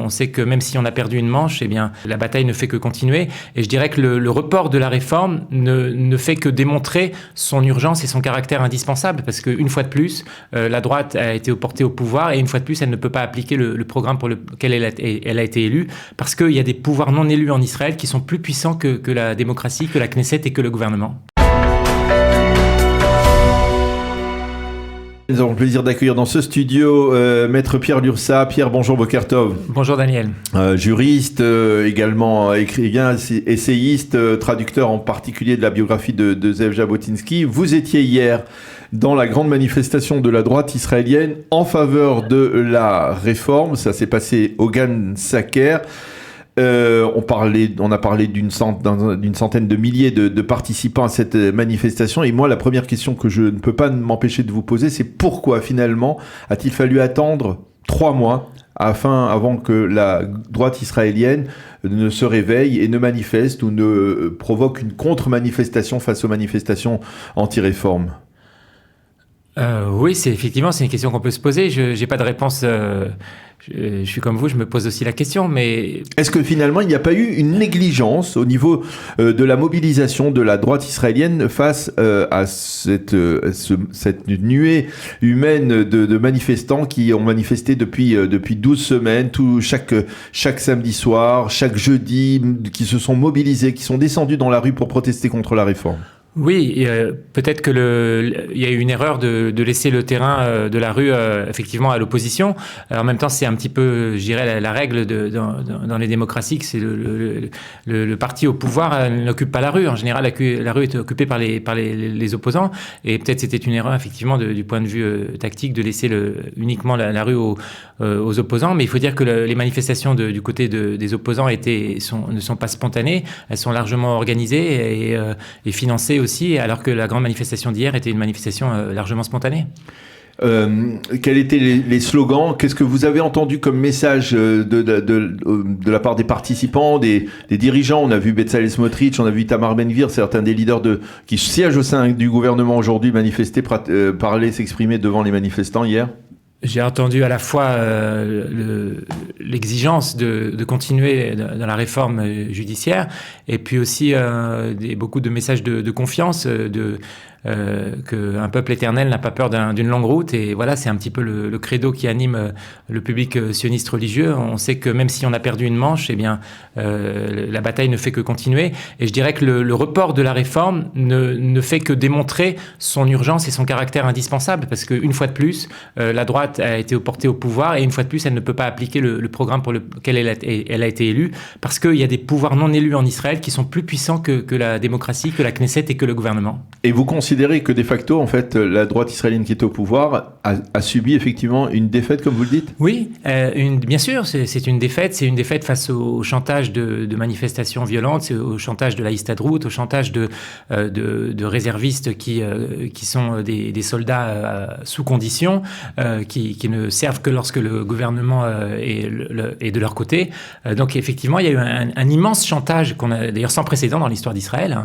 On sait que même si on a perdu une manche, eh bien, la bataille ne fait que continuer. Et je dirais que le report de la réforme ne fait que démontrer son urgence et son caractère indispensable, parce qu'une fois de plus, la droite a été portée au pouvoir, et une fois de plus, elle ne peut pas appliquer le programme pour lequel elle a été élue, parce qu'il y a des pouvoirs non élus en Israël qui sont plus puissants que la démocratie, que la Knesset et que le gouvernement. Nous avons le plaisir d'accueillir dans ce studio Maître Pierre Lursa. Pierre, bonjour, Boker Tov. Bonjour Daniel. Juriste, également écrivain, essayiste, traducteur en particulier de la biographie de Zev Jabotinsky. Vous étiez hier dans la grande manifestation de la droite israélienne en faveur de la réforme. Ça s'est passé au Gan Saker. On a parlé d'une centaine de milliers de participants à cette manifestation. Et moi, la première question que je ne peux pas m'empêcher de vous poser, c'est pourquoi finalement a-t-il fallu attendre 3 mois avant que la droite israélienne ne se réveille et ne manifeste ou ne provoque une contre-manifestation face aux manifestations anti-réforme? Oui, c'est une question qu'on peut se poser. Je n'ai pas de réponse. Je suis comme vous, je me pose aussi la question, mais... Est-ce que finalement, il n'y a pas eu une négligence au niveau de la mobilisation de la droite israélienne face à cette nuée humaine de manifestants qui ont manifesté depuis 12 semaines, chaque samedi soir, chaque jeudi, qui se sont mobilisés, qui sont descendus dans la rue pour protester contre la réforme? Oui, peut-être que il y a eu une erreur de laisser le terrain de la rue effectivement à l'opposition. En même temps, c'est un petit peu, je dirais, la règle dans les démocraties, que c'est le parti au pouvoir n'occupe pas la rue. En général, la rue est occupée par les opposants. Et peut-être c'était une erreur effectivement du point de vue tactique de laisser uniquement la rue aux opposants. Mais il faut dire que les manifestations du côté des opposants ne sont pas spontanées. Elles sont largement organisées et financées aussi, alors que la grande manifestation d'hier était une manifestation largement spontanée. Quels étaient les slogans? Qu'est-ce que vous avez entendu comme message de la part des participants, des dirigeants? On a vu Bezalel Smotrich, on a vu Itamar Ben-Gvir, certains des leaders qui siègent au sein du gouvernement aujourd'hui manifester, parler, s'exprimer devant les manifestants hier. J'ai entendu à la fois l'exigence de continuer dans la réforme judiciaire, et puis aussi beaucoup de messages de confiance, qu'un peuple éternel n'a pas peur d'une longue route. Et voilà, c'est un petit peu le credo qui anime le public sioniste religieux. On sait que même si on a perdu une manche, eh bien, la bataille ne fait que continuer. Et je dirais que le report de la réforme ne fait que démontrer son urgence et son caractère indispensable, parce qu'une fois de plus, la droite a été portée au pouvoir, et une fois de plus, elle ne peut pas appliquer le programme pour lequel elle a été élue, parce qu'il y a des pouvoirs non élus en Israël qui sont plus puissants que la démocratie, que la Knesset et que le gouvernement. Et vous considérez que de facto, en fait, la droite israélienne qui est au pouvoir a subi effectivement une défaite, comme vous le dites? Oui, bien sûr, c'est une défaite. C'est une défaite face au chantage de manifestations violentes, au chantage de la Histadrout, au chantage de réservistes qui sont des soldats sous condition, qui ne servent que lorsque le gouvernement est de leur côté. Donc effectivement, il y a eu un immense chantage qu'on a d'ailleurs sans précédent dans l'histoire d'Israël.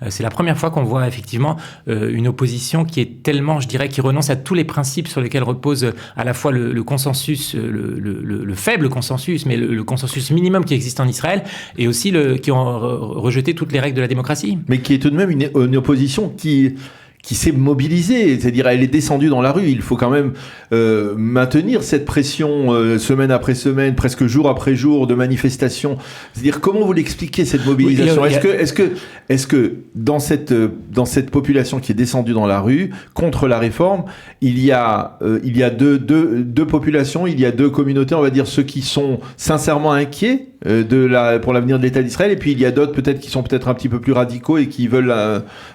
C'est la première fois qu'on voit effectivement une opposition qui est tellement, je dirais, qui renonce à tous les principes sur lesquels repose à la fois le consensus, le faible consensus, mais le consensus minimum qui existe en Israël, et aussi qui ont rejeté toutes les règles de la démocratie. Mais qui est tout de même une opposition qui s'est mobilisée, c'est-à-dire elle est descendue dans la rue. Il faut quand même maintenir cette pression semaine après semaine, presque jour après jour de manifestations. C'est-à-dire comment vous l'expliquez cette mobilisation? Est-ce que dans cette population qui est descendue dans la rue contre la réforme, il y a deux populations, il y a deux communautés, on va dire ceux qui sont sincèrement inquiets pour l'avenir de l'État d'Israël, et puis il y a d'autres peut-être qui sont peut-être un petit peu plus radicaux et qui veulent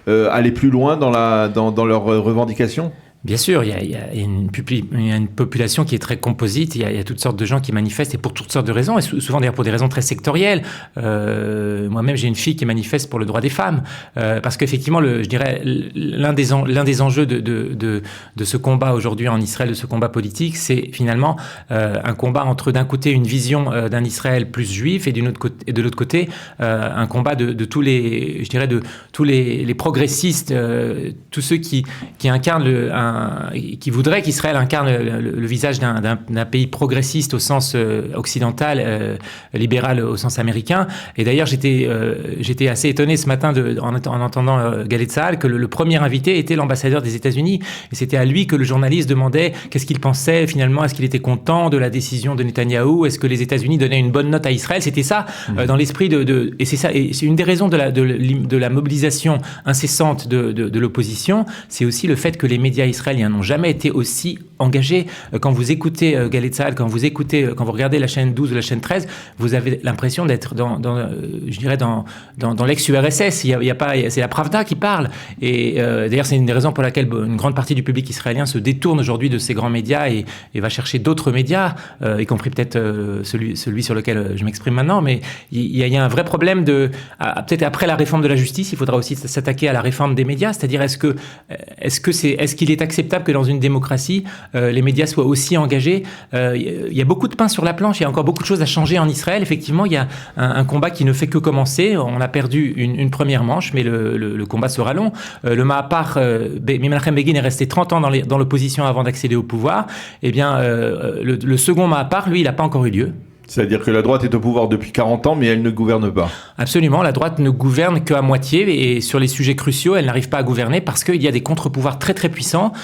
aller plus loin dans leurs revendications? Bien sûr, il y a une population qui est très composite, il y a toutes sortes de gens qui manifestent, et pour toutes sortes de raisons, et souvent d'ailleurs pour des raisons très sectorielles. Moi-même, j'ai une fille qui manifeste pour le droit des femmes, parce qu'effectivement, je dirais, l'un des enjeux de ce combat aujourd'hui en Israël, de ce combat politique, c'est finalement un combat entre d'un côté une vision d'un Israël plus juif, et de l'autre côté un combat de tous les, je dirais, de tous les progressistes, tous ceux qui incarnent qui voudrait qu'Israël incarne le visage d'un pays progressiste au sens occidental, libéral au sens américain. Et d'ailleurs, j'étais assez étonné ce matin en entendant Galei Tzahal que le premier invité était l'ambassadeur des États-Unis. Et c'était à lui que le journaliste demandait qu'est-ce qu'il pensait finalement, est-ce qu'il était content de la décision de Netanyahou, est-ce que les États-Unis donnaient une bonne note à Israël. C'était ça dans l'esprit et c'est ça. Et c'est une des raisons de la mobilisation incessante de l'opposition, c'est aussi le fait que les médias israéliens n'ont jamais été aussi engagés. Quand vous écoutez Galei Tzahal, quand vous regardez la chaîne 12 ou la chaîne 13, vous avez l'impression d'être dans l'ex-URSS. Il y a pas, c'est la Pravda qui parle. Et d'ailleurs, c'est une des raisons pour laquelle une grande partie du public israélien se détourne aujourd'hui de ces grands médias et va chercher d'autres médias, y compris peut-être celui sur lequel je m'exprime maintenant. Mais il y a un vrai problème peut-être après la réforme de la justice, il faudra aussi s'attaquer à la réforme des médias. C'est-à-dire, est-ce qu'il est acceptable que dans une démocratie, les médias soient aussi engagés? Il y a beaucoup de pain sur la planche, il y a encore beaucoup de choses à changer en Israël. Effectivement, il y a un combat qui ne fait que commencer. On a perdu une première manche, mais le combat sera long. Le Maapar, Menachem Begin est resté 30 ans dans l'opposition avant d'accéder au pouvoir. Eh bien, le second Maapar, lui, il n'a pas encore eu lieu. C'est-à-dire que la droite est au pouvoir depuis 40 ans, mais elle ne gouverne pas. Absolument, la droite ne gouverne qu'à moitié, et sur les sujets cruciaux, elle n'arrive pas à gouverner parce qu'il y a des contre-pouvoirs très très puissants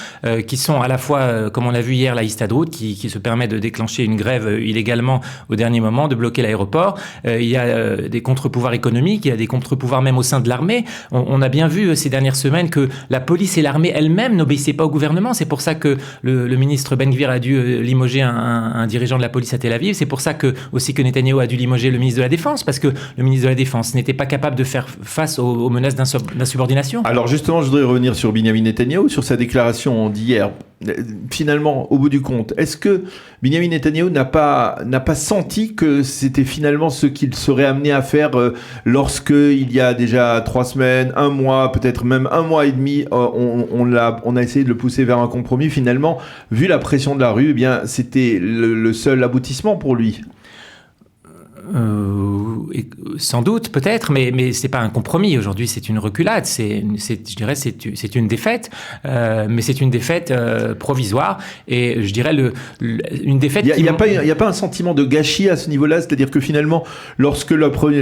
qui sont à la fois, comme on l'a vu hier, la Histadrout, qui se permet de déclencher une grève illégalement au dernier moment, de bloquer l'aéroport. Il y a des contre-pouvoirs économiques, il y a des contre-pouvoirs même au sein de l'armée. On a bien vu ces dernières semaines que la police et l'armée elles-mêmes n'obéissaient pas au gouvernement. C'est pour ça que le ministre Ben Gvir a dû limoger un dirigeant de la police à Tel Aviv. C'est pour ça que aussi que Netanyahou a dû limoger le ministre de la Défense, parce que le ministre de la Défense n'était pas capable de faire face aux menaces d'insubordination. Alors justement, je voudrais revenir sur Binyamin Netanyahou, sur sa déclaration d'hier. Finalement, au bout du compte, est-ce que Binyamin Netanyahou n'a pas senti que c'était finalement ce qu'il serait amené à faire lorsque, il y a déjà 3 semaines, 1 mois, peut-être même 1 mois et demi, on a essayé de le pousser vers un compromis. Finalement, vu la pression de la rue, eh bien, c'était le seul aboutissement pour lui. Sans doute, peut-être, mais c'est pas un compromis. Aujourd'hui, c'est une reculade. Je dirais, c'est une défaite, mais c'est une défaite provisoire. Et je dirais une défaite. Il y a pas un sentiment de gâchis à ce niveau-là, c'est-à-dire que finalement, lorsque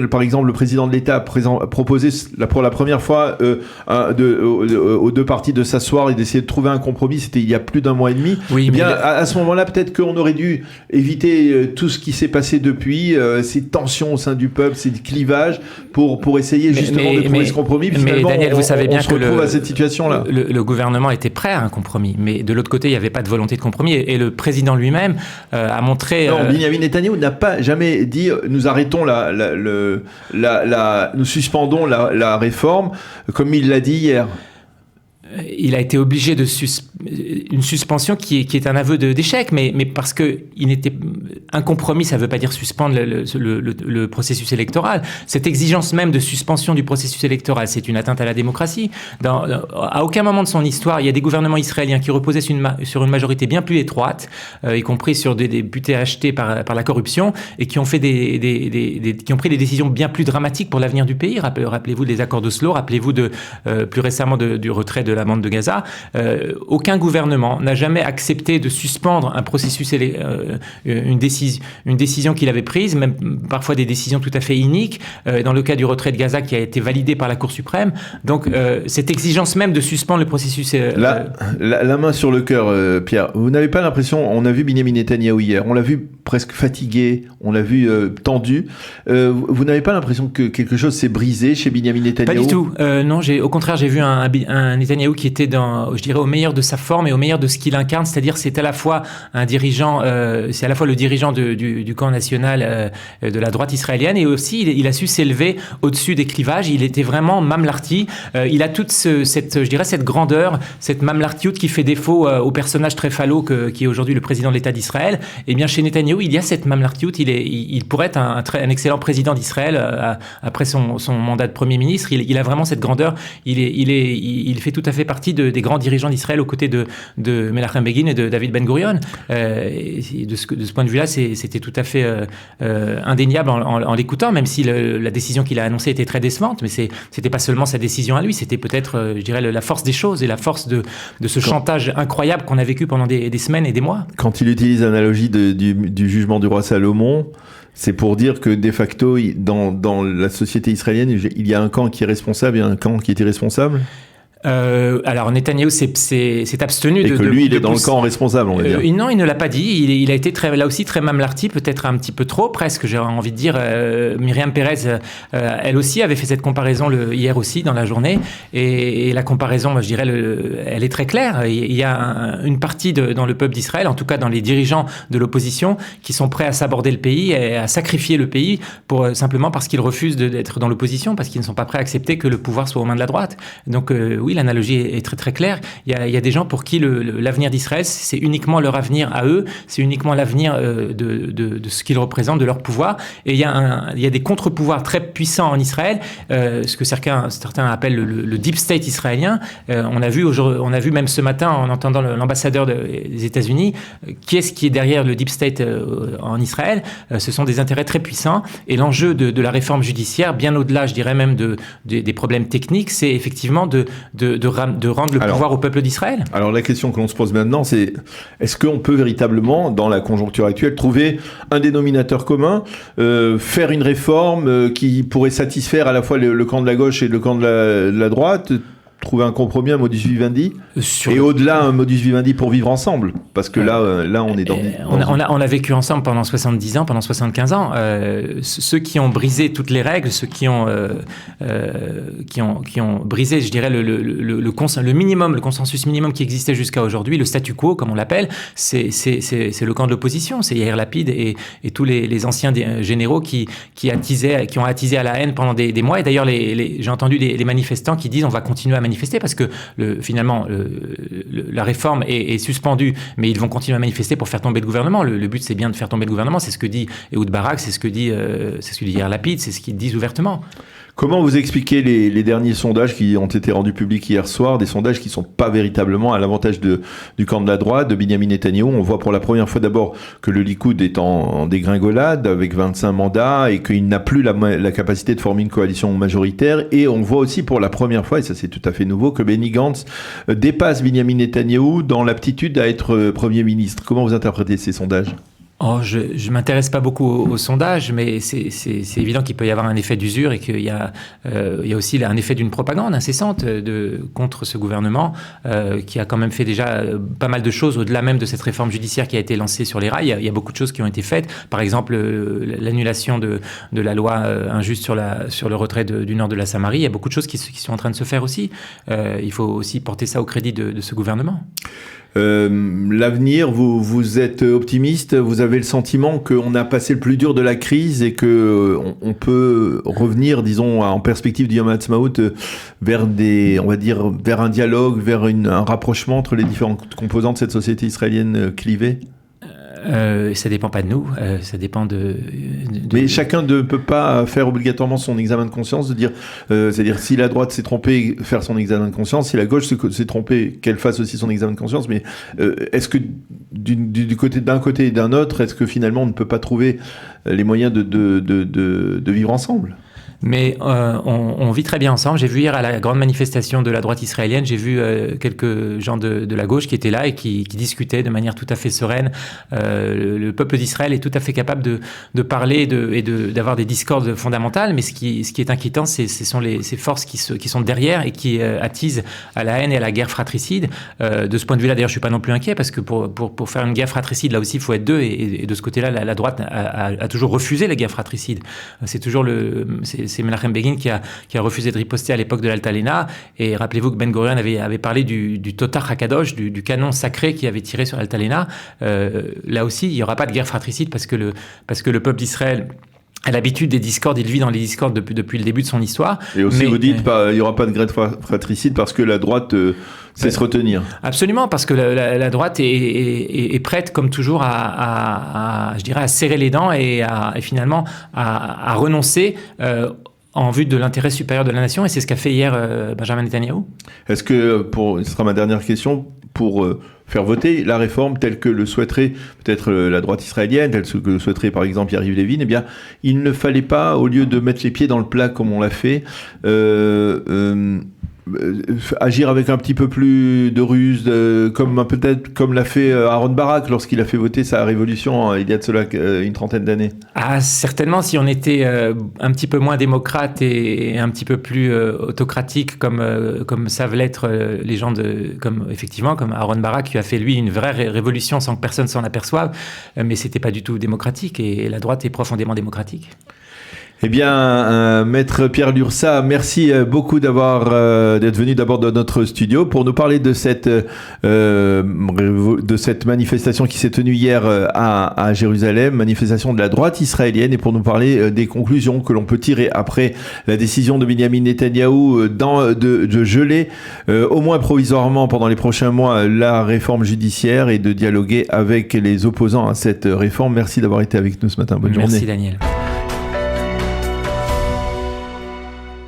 par exemple le président de l'État a proposé pour la première fois aux deux parties de s'asseoir et d'essayer de trouver un compromis, c'était il y a plus d'1 mois et demi. Oui, eh bien, à ce moment-là, peut-être qu'on aurait dû éviter tout ce qui s'est passé depuis. Ces tensions au sein du peuple, ces clivages, pour essayer justement de trouver ce compromis. Puis mais Daniel, vous savez bien on se retrouve à cette situation-là. Le gouvernement était prêt à un compromis, mais de l'autre côté, il n'y avait pas de volonté de compromis. Et le président lui-même a montré... Non, Binyamin Netanyahou n'a pas jamais dit nous arrêtons nous suspendons la réforme, comme il l'a dit hier. Il a été obligé de une suspension qui est un aveu d'échec, mais parce que un compromis, ça ne veut pas dire suspendre le processus électoral. Cette exigence même de suspension du processus électoral, c'est une atteinte à la démocratie. À aucun moment de son histoire, il y a des gouvernements israéliens qui reposaient sur une majorité bien plus étroite, y compris sur des députés achetés par la corruption, et qui ont fait qui ont pris des décisions bien plus dramatiques pour l'avenir du pays. Rappelez-vous des accords d'Oslo, rappelez-vous plus récemment du retrait de la bande de Gaza. Aucun gouvernement n'a jamais accepté de suspendre un processus, une décision qu'il avait prise, même parfois des décisions tout à fait iniques, dans le cas du retrait de Gaza qui a été validé par la Cour suprême. Donc cette exigence même de suspendre le processus... La main sur le cœur, Pierre, vous n'avez pas l'impression, on a vu Binyamin Netanyahou hier, on l'a vu presque fatigué, on l'a vu tendu, vous n'avez pas l'impression que quelque chose s'est brisé chez Binyamin Netanyahou? Pas du tout, non, au contraire, j'ai vu un Netanyahou qui était je dirais, au meilleur de sa forme et au meilleur de ce qu'il incarne, c'est-à-dire c'est à la fois un dirigeant, c'est à la fois le dirigeant du camp national de la droite israélienne, et aussi il a su s'élever au-dessus des clivages. Il était vraiment mamlarti. Il a toute cette grandeur, cette mamlartiout qui fait défaut au personnage très falot qui est aujourd'hui le président de l'État d'Israël. Et bien chez Netanyahou, il y a cette mamlartiout. Il pourrait être un excellent président d'Israël après son mandat de Premier ministre. Il a vraiment cette grandeur. Il fait tout à à fait partie des grands dirigeants d'Israël aux côtés de Menachem Begin et de David Ben Gurion. Et de ce point de vue-là, c'était tout à fait indéniable en l'écoutant, même si la décision qu'il a annoncée était très décevante. Mais c'était pas seulement sa décision à lui, c'était peut-être, je dirais, la force des choses et la force de ce chantage incroyable qu'on a vécu pendant des semaines et des mois. Quand il utilise l'analogie du jugement du roi Salomon, c'est pour dire que de facto, dans la société israélienne, il y a un camp qui est responsable et un camp qui est irresponsable. Alors Netanyahou s'est abstenu et que lui il est dans le camp responsable, on va dire. Non, il ne l'a pas dit. Il a été là aussi très mamlarti, peut-être un petit peu trop, presque. J'ai envie de dire. Myriam Pérez, elle aussi avait fait cette comparaison hier aussi dans la journée, et la comparaison, moi je dirais, elle est très claire. Il y a une partie dans le peuple d'Israël, en tout cas dans les dirigeants de l'opposition, qui sont prêts à s'aborder le pays et à sacrifier le pays simplement parce qu'ils refusent d'être dans l'opposition, parce qu'ils ne sont pas prêts à accepter que le pouvoir soit aux mains de la droite. Donc oui, l'analogie est très très claire. Il y a des gens pour qui l'avenir d'Israël, c'est uniquement leur avenir à eux, c'est uniquement l'avenir de ce qu'ils représentent, de leur pouvoir. Et il y a des contre-pouvoirs très puissants en Israël, ce que certains appellent le deep state israélien. On a vu même ce matin, en entendant l'ambassadeur des États-Unis, qui est derrière le deep state en Israël. Ce sont des intérêts très puissants. Et l'enjeu de la réforme judiciaire, bien au-delà, je dirais même des problèmes techniques, c'est effectivement de rendre le pouvoir au peuple d'Israël. Alors la question que l'on se pose maintenant, c'est est-ce qu'on peut véritablement, dans la conjoncture actuelle, trouver un dénominateur commun, faire une réforme qui pourrait satisfaire à la fois le camp de la gauche et le camp de la droite, trouver un compromis, un modus vivendi, et au-delà un modus vivendi pour vivre ensemble, parce que là on est on a vécu ensemble pendant 70 ans, pendant 75 ans. Ceux qui ont brisé toutes les règles, ceux qui ont brisé, je dirais, le minimum, le consensus minimum qui existait jusqu'à aujourd'hui, le statu quo comme on l'appelle, c'est le camp de l'opposition, c'est Yair Lapid et tous les anciens généraux qui ont attisé à la haine pendant des mois. Et d'ailleurs, j'ai entendu les manifestants qui disent on va continuer à manifester parce que finalement la réforme est suspendue, mais ils vont continuer à manifester pour faire tomber le gouvernement. Le but, c'est bien de faire tomber le gouvernement. C'est ce que dit Ehud Barak, c'est ce que dit Yair Lapid, c'est ce qu'ils disent ouvertement. Comment vous expliquez les derniers sondages qui ont été rendus publics hier soir, des sondages qui ne sont pas véritablement à l'avantage du camp de la droite, de Binyamin Netanyahou? On voit pour la première fois d'abord que le Likoud est en dégringolade avec 25 mandats et qu'il n'a plus la capacité de former une coalition majoritaire. Et on voit aussi pour la première fois, et ça c'est tout à fait nouveau, que Benny Gantz dépasse Binyamin Netanyahou dans l'aptitude à être Premier ministre. Comment vous interprétez ces sondages ? Je ne m'intéresse pas beaucoup aux sondages, mais c'est évident qu'il peut y avoir un effet d'usure et qu'il y a aussi un effet d'une propagande incessante contre ce gouvernement qui a quand même fait déjà pas mal de choses au-delà même de cette réforme judiciaire qui a été lancée sur les rails. Il y a beaucoup de choses qui ont été faites. Par exemple, l'annulation de la loi injuste sur le retrait du nord de la Samarie. Il y a beaucoup de choses qui sont en train de se faire aussi. Il faut aussi porter ça au crédit de ce gouvernement. L'avenir, vous êtes optimiste, vous avez le sentiment qu'on a passé le plus dur de la crise et que on peut revenir, disons, en perspective du Yom Ha'atzmaut vers vers un dialogue, vers un rapprochement entre les différentes composantes de cette société israélienne clivée? Ça dépend pas de nous, ça dépend Mais chacun ne peut pas faire obligatoirement son examen de conscience, de dire, c'est-à-dire si la droite s'est trompée, faire son examen de conscience, si la gauche s'est trompée, qu'elle fasse aussi son examen de conscience. Mais est-ce que d'un côté et d'un autre, est-ce que finalement on ne peut pas trouver les moyens de vivre ensemble ? Mais on vit très bien ensemble. J'ai vu hier à la grande manifestation de la droite israélienne, j'ai vu quelques gens de la gauche qui étaient là et qui discutaient de manière tout à fait sereine. Le peuple d'Israël est tout à fait capable de parler et d'avoir des discordes fondamentales, mais ce qui est inquiétant, ce sont ces forces qui sont derrière et qui attisent à la haine et à la guerre fratricide. De ce point de vue-là, d'ailleurs, je suis pas non plus inquiet parce que pour faire une guerre fratricide, là aussi, il faut être deux. Et de ce côté-là, la droite a toujours refusé la guerre fratricide. C'est toujours c'est Menachem Begin qui a refusé de riposter à l'époque de l'Altalena. Et rappelez-vous que Ben Gurion avait parlé du Totar HaKadosh, du canon sacré qui avait tiré sur l'Altalena. Là aussi, il n'y aura pas de guerre fratricide parce que le peuple d'Israël a l'habitude des discordes, il vit dans les discordes depuis le début de son histoire. Et aussi, vous dites, il n'y aura pas de guerre fratricide parce que la droite sait se retenir. Absolument, parce que la droite est prête, comme toujours, je dirais, à serrer les dents et finalement à renoncer en vue de l'intérêt supérieur de la nation, et c'est ce qu'a fait hier Benjamin Netanyahou. Est-ce que, ce sera ma dernière question, pour faire voter la réforme telle que le souhaiterait peut-être la droite israélienne, telle que le souhaiterait par exemple Yariv Levin, eh bien, il ne fallait pas, au lieu de mettre les pieds dans le plat comme on l'a fait, agir avec un petit peu plus de ruse, peut-être comme l'a fait Aaron Barak lorsqu'il a fait voter sa révolution il y a de cela une trentaine d'années. Ah, certainement, si on était un petit peu moins démocrate et un petit peu plus autocratique comme savent l'être les gens comme Aaron Barak, qui a fait lui une vraie révolution sans que personne s'en aperçoive, mais c'était pas du tout démocratique, et la droite est profondément démocratique. Eh bien, Maître Pierre Lursa, merci beaucoup d'être venu d'abord dans notre studio pour nous parler de cette manifestation qui s'est tenue hier à Jérusalem, manifestation de la droite israélienne, et pour nous parler des conclusions que l'on peut tirer après la décision de Benjamin Netanyahou de geler, au moins provisoirement pendant les prochains mois, la réforme judiciaire et de dialoguer avec les opposants à cette réforme. Merci d'avoir été avec nous ce matin. Bonne journée. Merci Daniel.